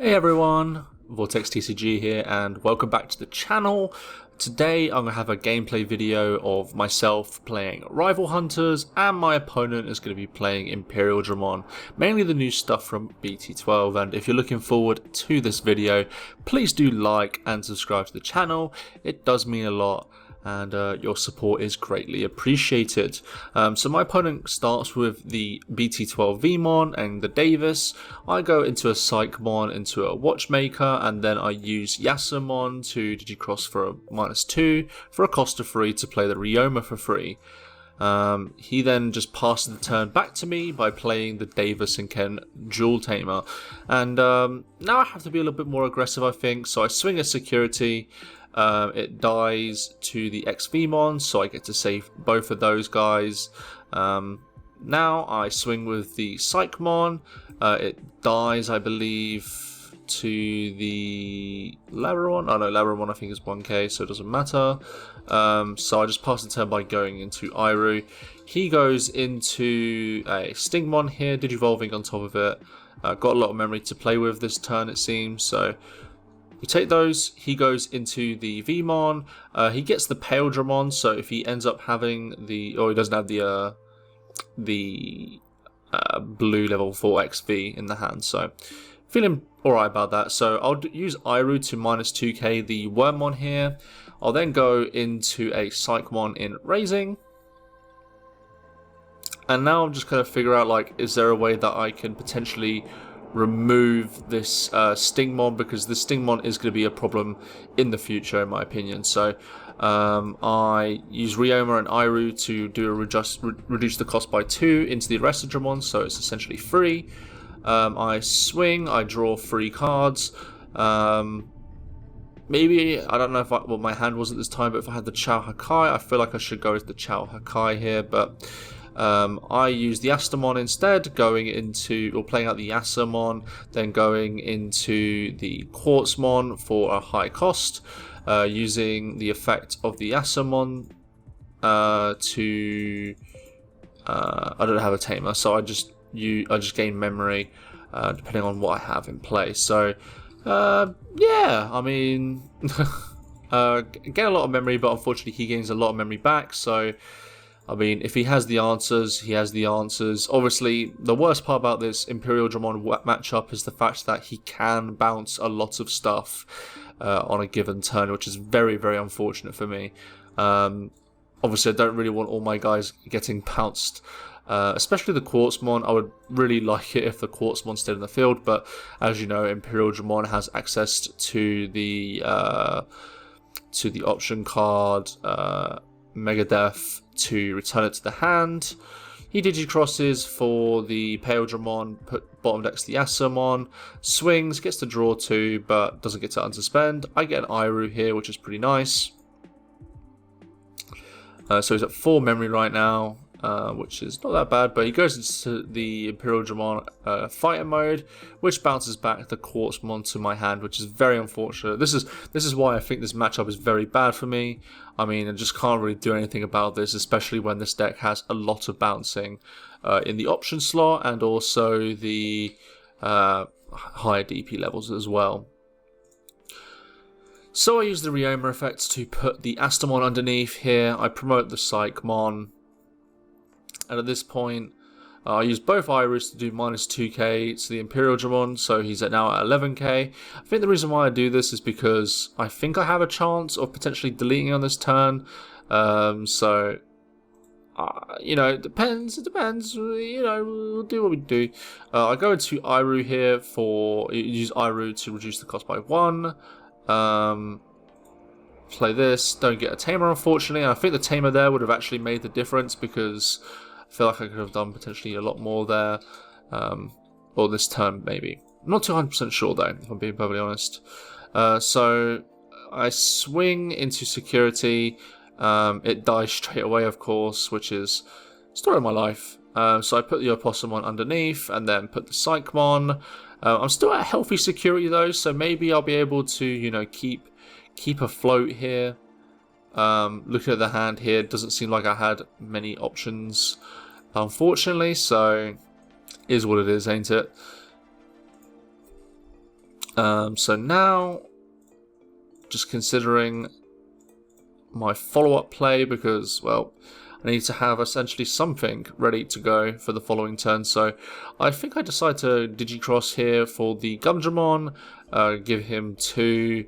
Hey everyone, VortexTCG here and welcome back to the channel. Today I'm going to have a gameplay video of myself playing Rival Hunters and my opponent is going to be playing Imperialdramon, mainly the new stuff from BT12, and if you're looking forward to this video, please do like and subscribe to the channel. It does mean a lot and your support is greatly appreciated. So my opponent starts with the BT12 Vmon and the Davis. I go into a Psychmon, into a Watchmaker, and then I use Yasamon to digicross for a -2 for a cost of 3 to play the Ryoma for free. He then just passes the turn back to me by playing the Davis and Ken Jewel Tamer. And now I have to be a little bit more aggressive, I think. So I swing a security. It dies to the XVmon, so I get to save both of those guys. Now I swing with the Psychmon. It dies, I believe, to the Labramon. Oh no, Labramon I think is 1k, so it doesn't matter. So I just pass the turn by going into Iru. He goes into a Stingmon here, digivolving on top of it. Got a lot of memory to play with this turn, it seems, so we take those. He goes into the Vmon. He gets the Imperialdramon, so if he ends up having the, or he doesn't have the blue level 4 XV in the hand, so feeling alright about that. So I'll use Iru to -2k the Wormmon here. I'll then go into a Psychmon in Raising. And now I'm just going to figure out, like, is there a way that I can potentially remove this Stingmon, because the Stingmon is going to be a problem in the future in my opinion. So I use Ryoma and Iru to do reduce the cost by 2 into the Imperialdramon, so it's essentially free. I swing, I draw 3 cards. Maybe, I don't know if well, my hand wasn't this time, but if I had the Cho-Hakkaimon, I feel like I should go with the Cho-Hakkaimon here, but I use the Astamon instead, going into, or playing out the Yasamon, then going into the Quartzmon for a high cost, using the effect of the Yasamon to, I don't have a tamer, so I just gain memory depending on what I have in play. So yeah, I mean, get a lot of memory, but unfortunately he gains a lot of memory back, so I mean, if he has the answers, he has the answers. Obviously, the worst part about this Imperialdramon matchup is the fact that he can bounce a lot of stuff on a given turn, which is very, very unfortunate for me. Obviously, I don't really want all my guys getting bounced, especially the Quartzmon. I would really like it if the Quartzmon stayed in the field, but as you know, Imperialdramon has access to the option card, Megadeth, to return it to the hand. He digicrosses for the Imperialdramon, put bottom decks the Yasamon, swings, gets to draw 2, but doesn't get to unsuspend. I get an Iru here, which is pretty nice. So he's at 4 memory right now, which is not that bad, but he goes into the Imperialdramon fighter mode, which bounces back the Quartzmon to my hand, which is very unfortunate. This is why I think this matchup is very bad for me. I mean, I just can't really do anything about this, especially when this deck has a lot of bouncing in the option slot and also the higher DP levels as well. So I use the Ryoma effect to put the Astamon underneath here. I promote the Psychmon. And at this point, I use both Irus to do -2k to the Imperialdramon, so he's now at 11k. I think the reason why I do this is because I think I have a chance of potentially deleting on this turn. So, you know, it depends. You know, we'll do what we do. I go into Iru here for, use Iru to reduce the cost by 1. Play this, don't get a tamer unfortunately. I think the tamer there would have actually made the difference, because I feel like I could have done potentially a lot more there, or this turn maybe. I'm not 200% sure though, if I'm being perfectly honest. So I swing into security. It dies straight away, of course, which is story of my life. So I put the Opossumon underneath, and then put the Psychmon. I'm still at healthy security though, so maybe I'll be able to, you know, keep afloat here. Looking at the hand here, it doesn't seem like I had many options, unfortunately, so is what it is, ain't it? So now, just considering my follow-up play, because, well, I need to have essentially something ready to go for the following turn. So I think I decide to Digicross here for the Gundramon, give him 2,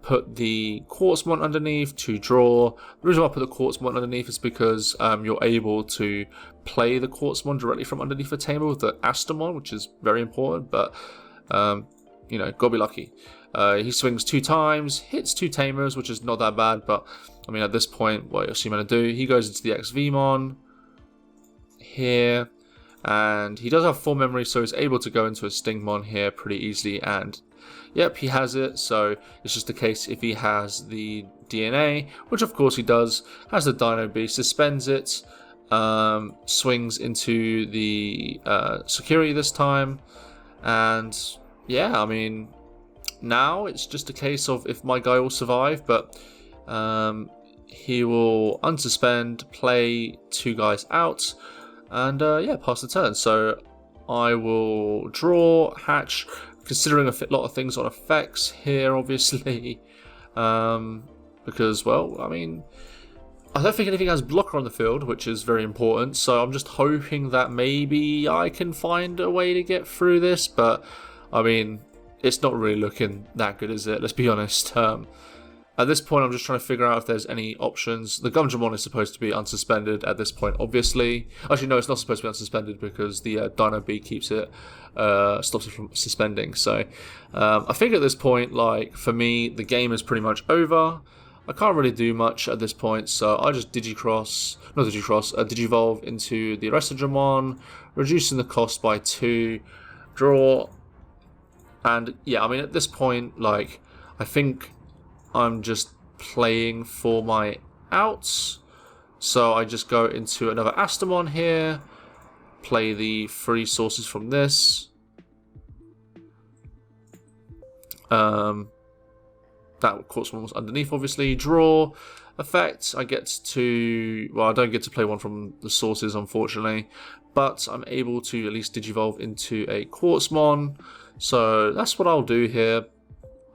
put the Quartzmon underneath to draw. The reason why I put the Quartzmon underneath is because you're able to play the Quartzmon directly from underneath the table with the Astamon, which is very important, but you know, gotta be lucky. He swings 2 times, hits 2 Tamers, which is not that bad, but I mean, at this point, what else are you going to do? He goes into the XVmon here, and he does have 4 memory, so he's able to go into a Stingmon here pretty easily, and yep, he has it. So it's just a case if he has the DNA, which of course he does, has the Dino Beast, suspends it, swings into the security this time, and yeah, I mean, now it's just a case of if my guy will survive, but he will unsuspend, play 2 guys out, and yeah, pass the turn. So I will draw, hatch, considering a lot of things on effects here, obviously, because, well, I mean, I don't think anything has blocker on the field, which is very important, so I'm just hoping that maybe I can find a way to get through this, but, I mean, it's not really looking that good, is it? Let's be honest. At this point, I'm just trying to figure out if there's any options. The Gundramon is supposed to be unsuspended at this point, obviously. Actually, no, it's not supposed to be unsuspended because the Dino B keeps it, stops it from suspending. So, I think at this point, like, for me, the game is pretty much over. I can't really do much at this point, so I just digivolve into the Imperialdramon, reducing the cost by 2, draw. And yeah, I mean, at this point, like, I think I'm just playing for my outs. So I just go into another Astamon here, play the 3 sources from this. That Quartzmon was underneath, obviously. Draw. Effect, I get to... Well, I don't get to play one from the sources, unfortunately. But I'm able to at least digivolve into a Quartzmon. So that's what I'll do here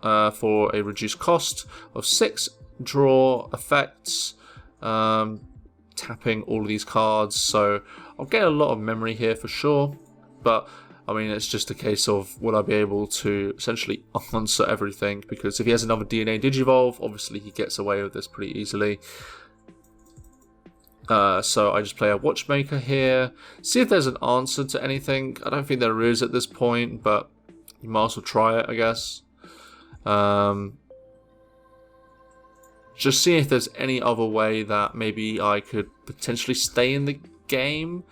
for a reduced cost of 6. Draw, effects, tapping all of these cards. So I'll get a lot of memory here for sure. But I mean, it's just a case of will I be able to essentially answer everything, because if he has another DNA Digivolve, obviously he gets away with this pretty easily. So I just play a Watchmaker here, see if there's an answer to anything. I don't think there is at this point, but you might as well try it, I guess. Just see if there's any other way that maybe I could potentially stay in the game.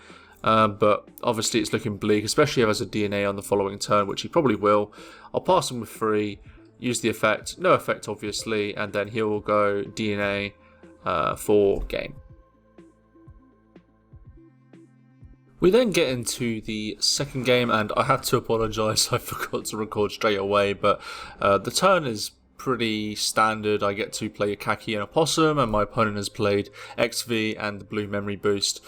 But obviously it's looking bleak, especially if he has a DNA on the following turn, which he probably will. I'll pass him with 3, use the effect, no effect obviously, and then he will go DNA for game. We then get into the second game, and I have to apologise, I forgot to record straight away, but the turn is pretty standard. I get to play a Khaki and a Possum, and my opponent has played XV and the Blue Memory Boost.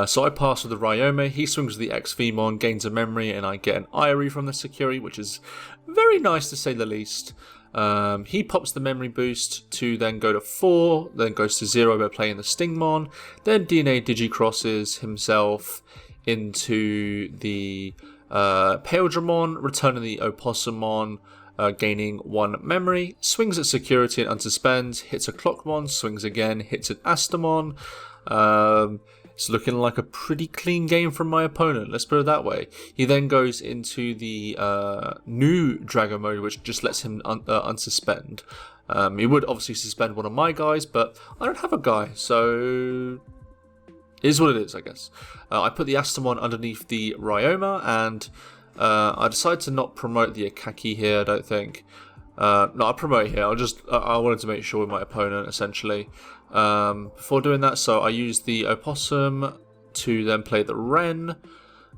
So I pass with the Ryoma, he swings with the XVmon, gains a memory, and I get an Irie from the Security, which is very nice to say the least. He pops the memory boost to then go to 4, then goes to 0 by playing the Stingmon, then DNA Digicrosses himself into the Imperialdramon, returning the Opossumon, gaining 1 memory, swings at Security and unsuspends, hits a Clockmon, swings again, hits an Astamon. It's looking like a pretty clean game from my opponent, let's put it that way. He then goes into the new Dragon mode, which just lets him unsuspend. He would obviously suspend one of my guys, but I don't have a guy, so it is what it is, I guess. I put the Astamon underneath the Ryoma, and I decided to not promote the Akaki here, I don't think. No, I promote here. I wanted to make sure with my opponent, essentially. Before doing that, so I used the Opossum to then play the Wren.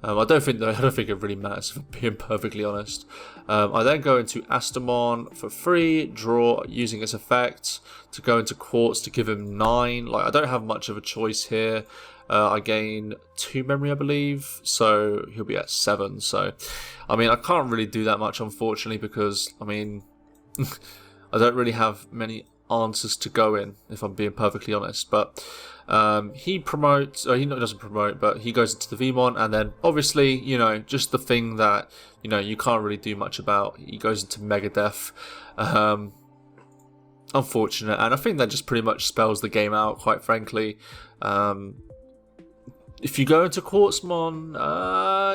I don't think it really matters, if I'm being perfectly honest. I then go into Astamon for 3, draw using its effect to go into Quartz to give him 9. Like, I don't have much of a choice here. I gain 2 memory, I believe, so he'll be at 7. So, I mean, I can't really do that much, unfortunately, because, I mean, I don't really have many answers to go in, if I'm being perfectly honest. But he promotes, or he doesn't promote, but he goes into the Vmon, and then obviously, you know, just the thing that, you know, you can't really do much about, he goes into Megadeth. Unfortunate, and I think that just pretty much spells the game out, quite frankly. If you go into Quartzmon,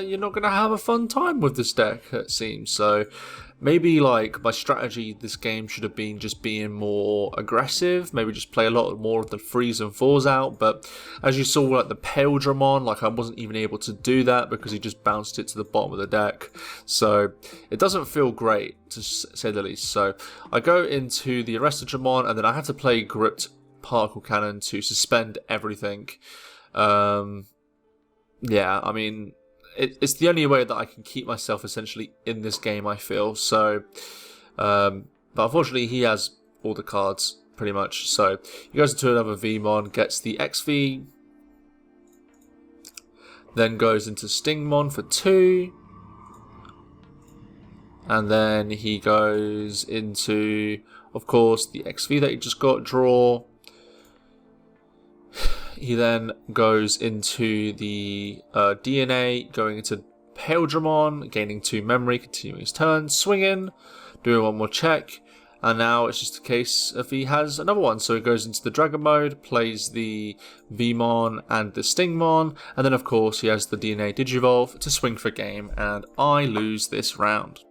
you're not going to have a fun time with this deck, it seems. So maybe like my strategy this game should have been just being more aggressive, maybe just play a lot more of the 3s and 4s out. But as you saw, like the Imperialdramon, like I wasn't even able to do that because he just bounced it to the bottom of the deck. So it doesn't feel great, to say the least. So I go into the Arrestadramon, and then I have to play Gripped Particle Cannon to suspend everything. Yeah, I mean, it's the only way that I can keep myself essentially in this game, I feel. So, but unfortunately, he has all the cards pretty much. So he goes into another Vmon, gets the XV, then goes into Stingmon for 2, and then he goes into, of course, the XV that he just got, draw. He then goes into the DNA, going into Imperialdramon, gaining 2 memory, continuing his turn, swinging, doing one more check, and now it's just a case of he has another one. So he goes into the Dragon mode, plays the Vmon and the Stingmon, and then of course he has the DNA Digivolve to swing for game, and I lose this round.